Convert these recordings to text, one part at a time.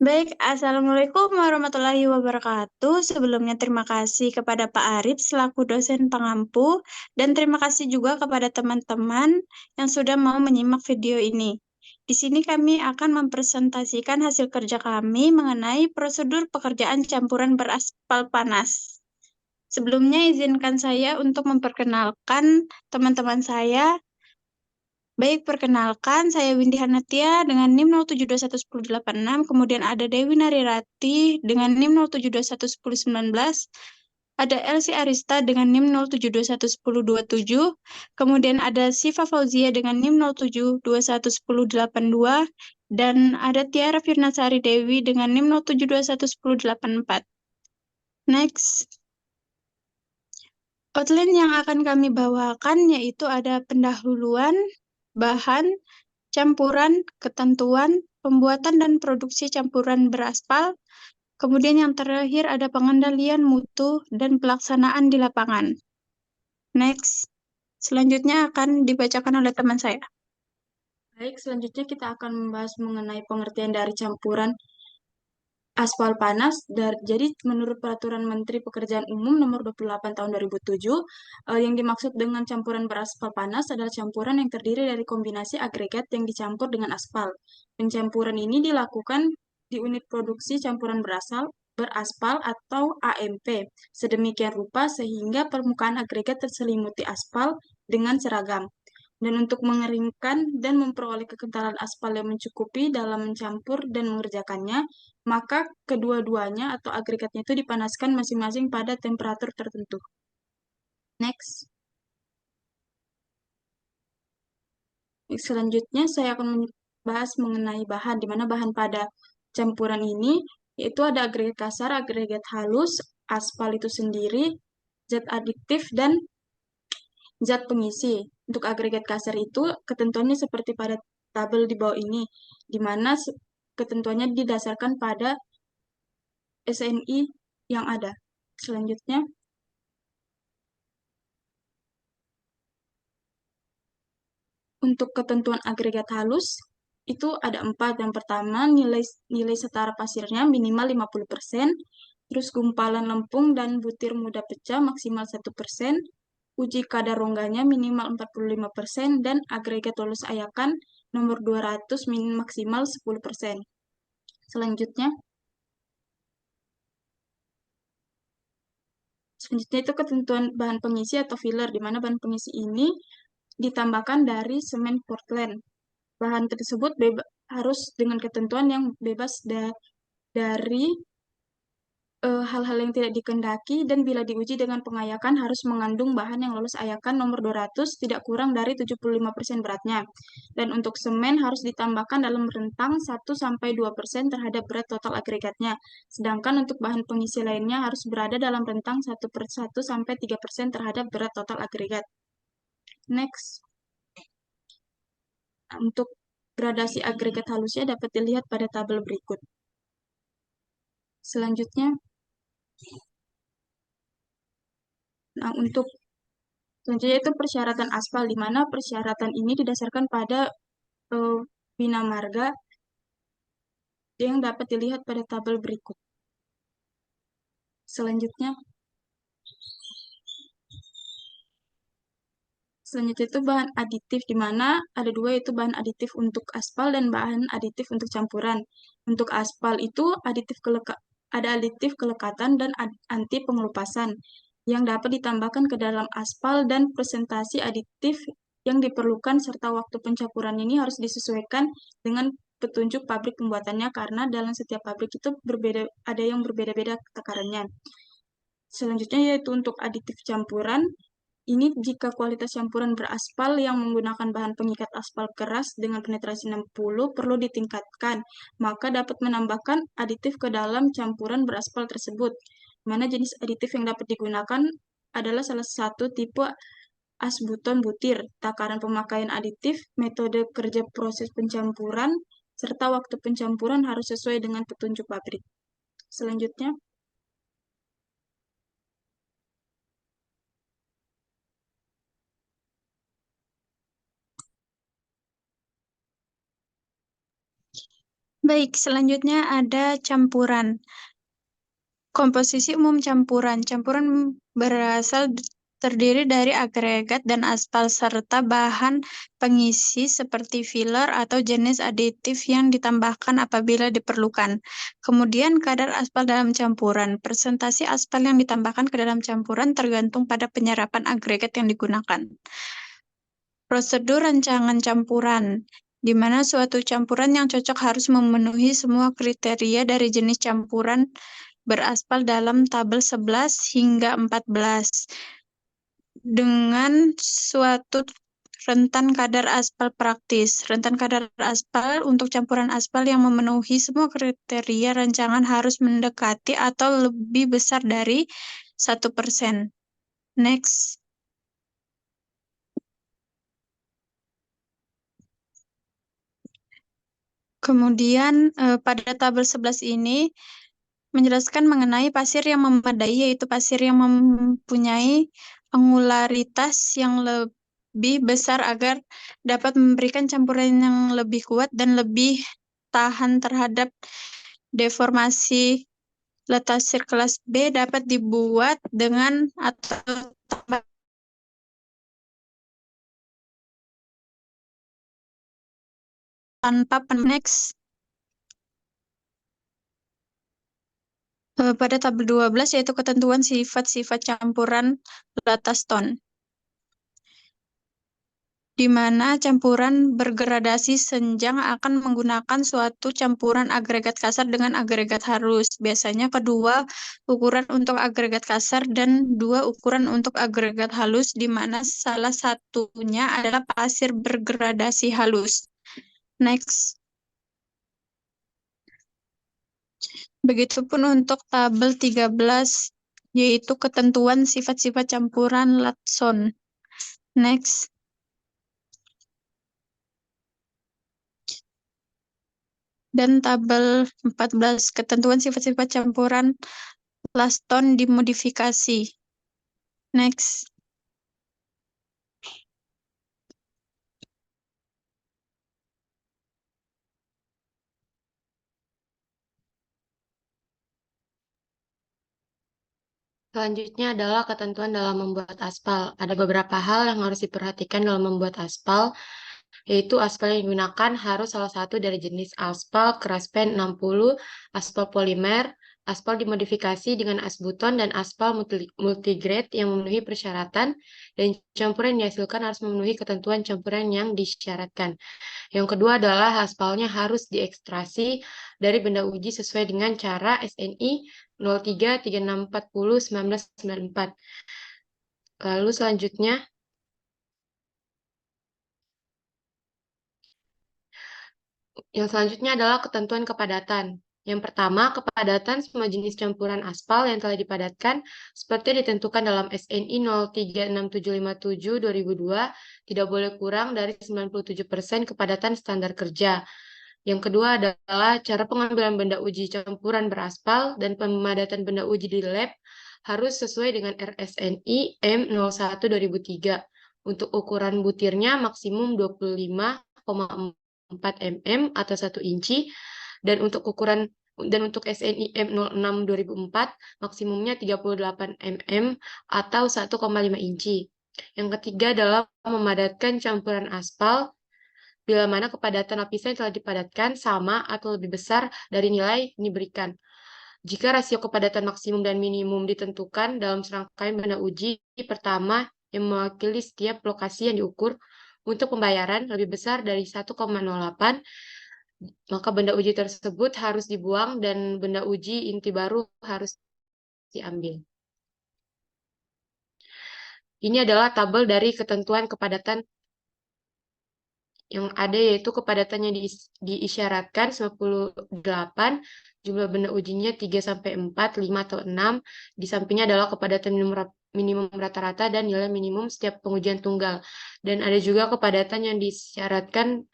Baik, Assalamualaikum warahmatullahi wabarakatuh. Sebelumnya terima kasih kepada Pak Arif selaku dosen pengampu, dan terima kasih juga kepada teman-teman yang sudah mau menyimak video ini. Di sini kami akan mempresentasikan hasil kerja kami mengenai prosedur pekerjaan campuran beraspal panas. Sebelumnya izinkan saya untuk memperkenalkan teman-teman saya. Baik, perkenalkan, saya Windy Hanatia dengan NIM 07211086, kemudian ada Dewi Narirati dengan NIM 07211019, ada Elsie Arista dengan NIM 07211027, kemudian ada Siva Fauzia dengan NIM 07211082, dan ada Tiara Firnasari Dewi dengan NIM 07211084. Next. Outline yang akan kami bawakan yaitu ada pendahuluan, bahan, campuran, ketentuan, pembuatan dan produksi campuran beraspal, kemudian yang terakhir ada pengendalian mutu dan pelaksanaan di lapangan. Next, selanjutnya akan dibacakan oleh teman saya. Baik, selanjutnya kita akan membahas mengenai pengertian dari campuran aspal panas. Jadi, menurut Peraturan Menteri Pekerjaan Umum Nomor 28 Tahun 2007, yang dimaksud dengan campuran beraspal panas adalah campuran yang terdiri dari kombinasi agregat yang dicampur dengan aspal. Pencampuran ini dilakukan di unit produksi campuran beraspal atau AMP, sedemikian rupa sehingga permukaan agregat terselimuti aspal dengan seragam. Dan untuk mengeringkan dan memperoleh kekentalan aspal yang mencukupi dalam mencampur dan mengerjakannya, maka kedua-duanya atau agregatnya itu dipanaskan masing-masing pada temperatur tertentu. Next. Selanjutnya saya akan membahas mengenai bahan, di mana bahan pada campuran ini yaitu ada agregat kasar, agregat halus, aspal itu sendiri, zat adiktif, dan zat pengisi. Untuk agregat kasar itu ketentuannya seperti pada tabel di bawah ini, di mana ketentuannya didasarkan pada SNI yang ada. Selanjutnya, untuk ketentuan agregat halus, itu ada 4. Yang pertama, nilai setara pasirnya minimal 50%, terus gumpalan lempung dan butir mudah pecah maksimal 1%, uji kadar rongganya minimal 45%, dan agregat lolos ayakan nomor 200 maksimal 10%. Selanjutnya, itu ketentuan bahan pengisi atau filler, di mana bahan pengisi ini ditambahkan dari semen Portland. Bahan tersebut harus dengan ketentuan yang bebas dari hal-hal yang tidak dikehendaki, dan bila diuji dengan pengayakan harus mengandung bahan yang lolos ayakan nomor 200 tidak kurang dari 75% beratnya. Dan untuk semen harus ditambahkan dalam rentang 1-2% terhadap berat total agregatnya. Sedangkan untuk bahan pengisi lainnya harus berada dalam rentang 1-1-3% terhadap berat total agregat. Next. Untuk gradasi agregat halusnya dapat dilihat pada tabel berikut. Selanjutnya, untuk selanjutnya itu persyaratan aspal, di mana persyaratan ini didasarkan pada Bina Marga yang dapat dilihat pada tabel berikut. Selanjutnya itu bahan aditif, di mana ada 2, yaitu bahan aditif untuk aspal dan bahan aditif untuk campuran. Untuk aspal itu ada aditif kelekatan dan anti pengelupasan yang dapat ditambahkan ke dalam aspal, dan presentasi aditif yang diperlukan serta waktu pencampuran ini harus disesuaikan dengan petunjuk pabrik pembuatannya, karena dalam setiap pabrik itu ada yang berbeda-beda takarannya. Selanjutnya yaitu untuk aditif campuran. Ini jika kualitas campuran beraspal yang menggunakan bahan pengikat aspal keras dengan penetrasi 60 perlu ditingkatkan, maka dapat menambahkan aditif ke dalam campuran beraspal tersebut. Mana jenis aditif yang dapat digunakan adalah salah satu tipe asbuton butir, takaran pemakaian aditif, metode kerja proses pencampuran, serta waktu pencampuran harus sesuai dengan petunjuk pabrik. Selanjutnya, Baik, selanjutnya ada campuran. Komposisi umum campuran. Campuran terdiri dari agregat dan aspal serta bahan pengisi seperti filler atau jenis aditif yang ditambahkan apabila diperlukan. Kemudian kadar aspal dalam campuran. Presentasi aspal yang ditambahkan ke dalam campuran tergantung pada penyerapan agregat yang digunakan. Prosedur rancangan campuran, di mana suatu campuran yang cocok harus memenuhi semua kriteria dari jenis campuran beraspal dalam tabel 11 hingga 14 dengan suatu rentan kadar aspal praktis. Rentan kadar aspal untuk campuran aspal yang memenuhi semua kriteria rancangan harus mendekati atau lebih besar dari 1%. Next. Kemudian pada tabel 11 ini menjelaskan mengenai pasir yang memadai, yaitu pasir yang mempunyai angularitas yang lebih besar agar dapat memberikan campuran yang lebih kuat dan lebih tahan terhadap deformasi. Letasir kelas B dapat dibuat dengan atau tanpa next. Pada tabel 12 yaitu ketentuan sifat-sifat campuran latas tone, di mana campuran bergradasi senjang akan menggunakan suatu campuran agregat kasar dengan agregat halus. Biasanya kedua ukuran untuk agregat kasar dan dua ukuran untuk agregat halus, di mana salah satunya adalah pasir bergradasi halus. Next. Begitupun untuk tabel 13, yaitu ketentuan sifat-sifat campuran Latson. Next. Dan tabel 14, ketentuan sifat-sifat campuran Laston dimodifikasi. Next. Selanjutnya adalah ketentuan dalam membuat aspal. Ada beberapa hal yang harus diperhatikan dalam membuat aspal, yaitu aspal yang digunakan harus salah satu dari jenis aspal keras pen 60, aspal polimer, aspal dimodifikasi dengan asbuton, dan aspal multigrade yang memenuhi persyaratan, dan campuran yang dihasilkan harus memenuhi ketentuan campuran yang disyaratkan. Yang kedua adalah aspalnya harus diekstraksi dari benda uji sesuai dengan cara SNI 03 3640 1994. Lalu selanjutnya, adalah ketentuan kepadatan. Yang pertama, kepadatan semua jenis campuran aspal yang telah dipadatkan seperti ditentukan dalam SNI 036757-2002 tidak boleh kurang dari 97% kepadatan standar kerja. Yang kedua adalah cara pengambilan benda uji campuran beraspal dan pemadatan benda uji di lab harus sesuai dengan RSNI M01/2003. Untuk ukuran butirnya maksimum 25,4 mm atau 1 inci, dan untuk SNI M06/2004 maksimumnya 38 mm atau 1,5 inci. Yang ketiga adalah memadatkan campuran aspal bila mana kepadatan lapisan yang telah dipadatkan sama atau lebih besar dari nilai yang diberikan. Jika rasio kepadatan maksimum dan minimum ditentukan dalam serangkaian benda uji pertama yang mewakili setiap lokasi yang diukur, untuk pembayaran lebih besar dari 1,08, maka benda uji tersebut harus dibuang dan benda uji inti baru harus diambil. Ini adalah tabel dari ketentuan kepadatan yang ada, yaitu kepadatannya diisyaratkan 98, jumlah benda ujinya 3-4, 5 atau 6. Di sampingnya adalah kepadatan minimum rata-rata dan nilai minimum setiap pengujian tunggal. Dan ada juga kepadatan yang disyaratkan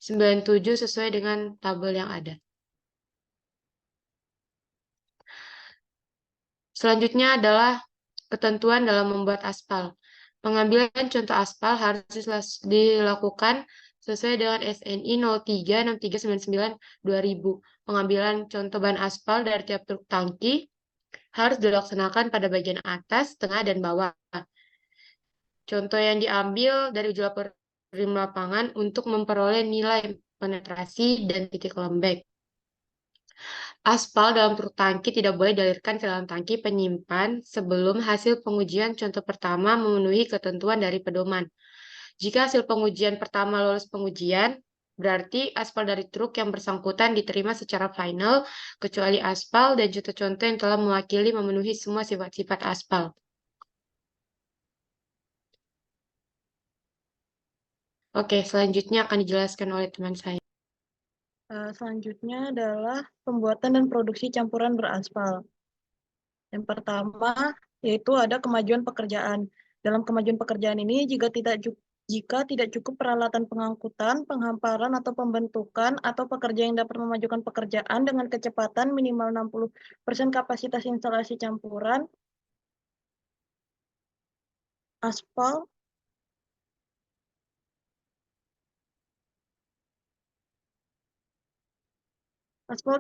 97 sesuai dengan tabel yang ada. Selanjutnya adalah ketentuan dalam membuat aspal. Pengambilan contoh aspal harus dilakukan sesuai dengan SNI 036399/2000. Pengambilan contoh ban aspal dari tiap truk tangki harus dilaksanakan pada bagian atas, tengah, dan bawah. Contoh yang diambil dari uji lapor rim lapangan untuk memperoleh nilai penetrasi dan titik lembek. Aspal dalam truk tangki tidak boleh dialirkan ke dalam tangki penyimpan sebelum hasil pengujian contoh pertama memenuhi ketentuan dari pedoman. Jika hasil pengujian pertama lolos pengujian, berarti aspal dari truk yang bersangkutan diterima secara final, kecuali aspal dan contoh-contoh yang telah mewakili memenuhi semua sifat-sifat aspal. Oke, selanjutnya akan dijelaskan oleh teman saya. Selanjutnya adalah pembuatan dan produksi campuran beraspal. Yang pertama, yaitu ada kemajuan pekerjaan. Dalam kemajuan pekerjaan ini, jika tidak cukup peralatan pengangkutan, penghamparan, atau pembentukan, atau pekerja yang dapat memajukan pekerjaan dengan kecepatan minimal 60% kapasitas instalasi campuran, aspal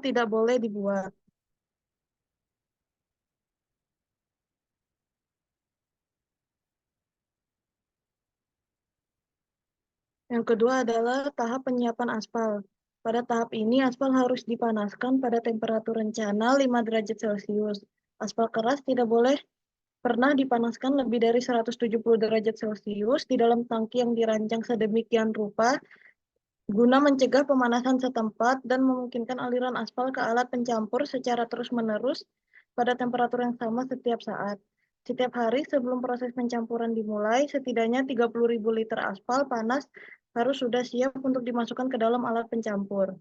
tidak boleh dibuat. Yang kedua adalah tahap penyiapan aspal. Pada tahap ini, aspal harus dipanaskan pada temperatur rencana 5 derajat Celcius. Aspal keras tidak boleh pernah dipanaskan lebih dari 170 derajat Celcius di dalam tangki yang dirancang sedemikian rupa guna mencegah pemanasan setempat dan memungkinkan aliran aspal ke alat pencampur secara terus-menerus pada temperatur yang sama setiap saat. Setiap hari sebelum proses pencampuran dimulai, setidaknya 30.000 liter aspal panas harus sudah siap untuk dimasukkan ke dalam alat pencampur.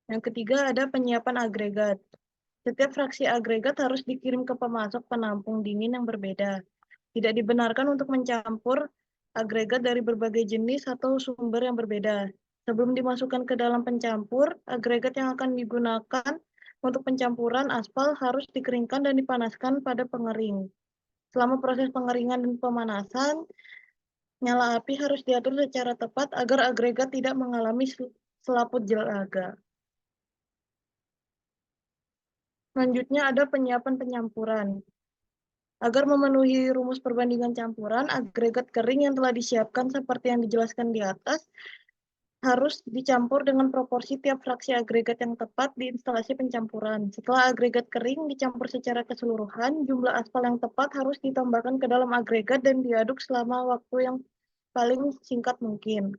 Yang ketiga ada penyiapan agregat. Setiap fraksi agregat harus dikirim ke pemasok penampung dingin yang berbeda. Tidak dibenarkan untuk mencampur agregat dari berbagai jenis atau sumber yang berbeda. Sebelum dimasukkan ke dalam pencampur, agregat yang akan digunakan untuk pencampuran aspal harus dikeringkan dan dipanaskan pada pengering. Selama proses pengeringan dan pemanasan, nyala api harus diatur secara tepat agar agregat tidak mengalami selaput jelaga. Selanjutnya ada penyiapan penyampuran. Agar memenuhi rumus perbandingan campuran, agregat kering yang telah disiapkan seperti yang dijelaskan di atas harus dicampur dengan proporsi tiap fraksi agregat yang tepat di instalasi pencampuran. Setelah agregat kering dicampur secara keseluruhan, jumlah aspal yang tepat harus ditambahkan ke dalam agregat dan diaduk selama waktu yang paling singkat mungkin,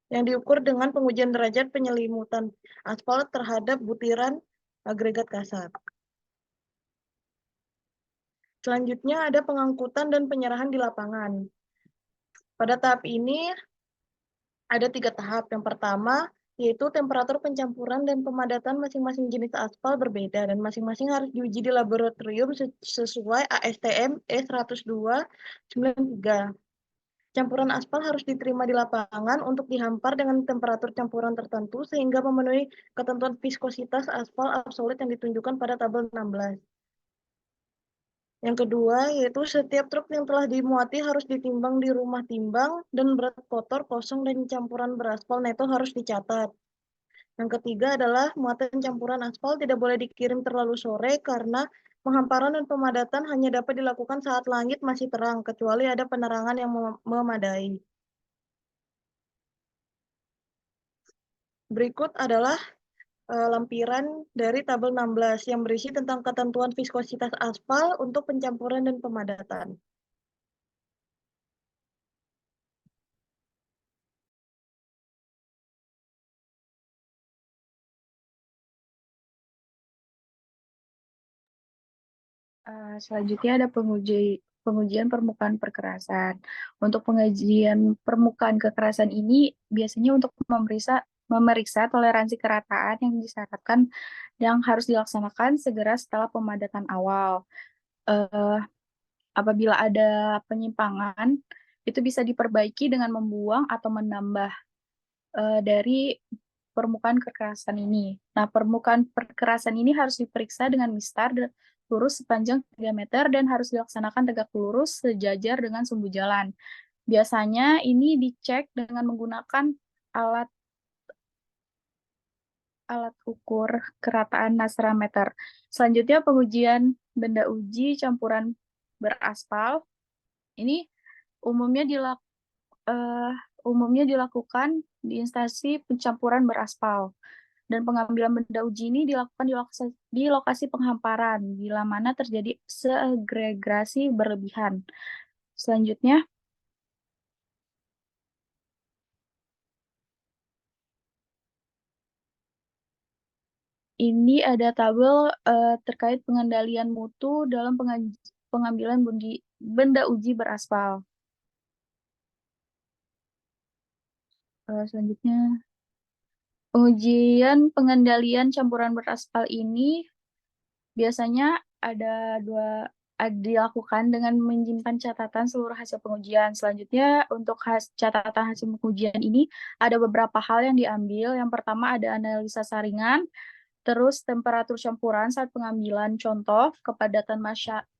yang diukur dengan pengujian derajat penyelimutan aspal terhadap butiran agregat kasar. Selanjutnya ada pengangkutan dan penyerahan di lapangan. Pada tahap ini ada 3 tahap. Yang pertama, yaitu temperatur pencampuran dan pemadatan masing-masing jenis aspal berbeda dan masing-masing harus diuji di laboratorium sesuai ASTM E10293. Campuran aspal harus diterima di lapangan untuk dihampar dengan temperatur campuran tertentu sehingga memenuhi ketentuan viskositas aspal absolut yang ditunjukkan pada tabel 16. Yang kedua, yaitu setiap truk yang telah dimuati harus ditimbang di rumah timbang dan berat kotor, kosong, dan campuran beraspal neto harus dicatat. Yang ketiga adalah muatan campuran aspal tidak boleh dikirim terlalu sore karena penghamparan dan pemadatan hanya dapat dilakukan saat langit masih terang, kecuali ada penerangan yang memadai. Berikut adalah lampiran dari tabel 16 yang berisi tentang ketentuan viskositas aspal untuk pencampuran dan pemadatan. Selanjutnya ada pengujian permukaan perkerasan. Untuk pengujian permukaan kekerasan ini biasanya untuk memeriksa toleransi kerataan yang disyaratkan yang harus dilaksanakan segera setelah pemadatan awal. Apabila ada penyimpangan, itu bisa diperbaiki dengan membuang atau menambah dari permukaan kekerasan ini. Nah, permukaan perkerasan ini harus diperiksa dengan mistar lurus sepanjang 3 meter dan harus dilaksanakan tegak lurus sejajar dengan sumbu jalan. Biasanya ini dicek dengan menggunakan alat ukur kerataan nasrameter. Selanjutnya pengujian benda uji campuran beraspal. Ini umumnya dilakukan di instansi pencampuran beraspal. Dan pengambilan benda uji ini dilakukan di lokasi penghamparan, bila mana terjadi segregasi berlebihan. Selanjutnya, ini ada tabel terkait pengendalian mutu dalam pengambilan benda uji beraspal. Selanjutnya, pengendalian campuran beraspal ini biasanya dilakukan dengan menyimpan catatan seluruh hasil pengujian. Selanjutnya, untuk catatan hasil pengujian ini ada beberapa hal yang diambil. Yang pertama ada analisa saringan, terus temperatur campuran saat pengambilan contoh, kepadatan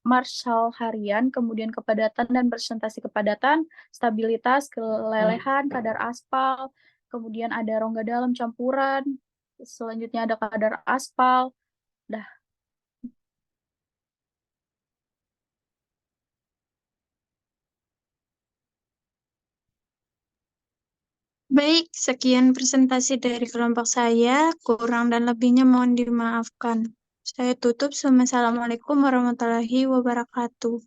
Marshall harian, kemudian kepadatan dan presentasi kepadatan, stabilitas, kelelehan, kadar aspal, kemudian ada rongga dalam campuran, selanjutnya ada kadar aspal. Dah. Baik, sekian presentasi dari kelompok saya. Kurang dan lebihnya mohon dimaafkan. Saya tutup. Assalamualaikum warahmatullahi wabarakatuh.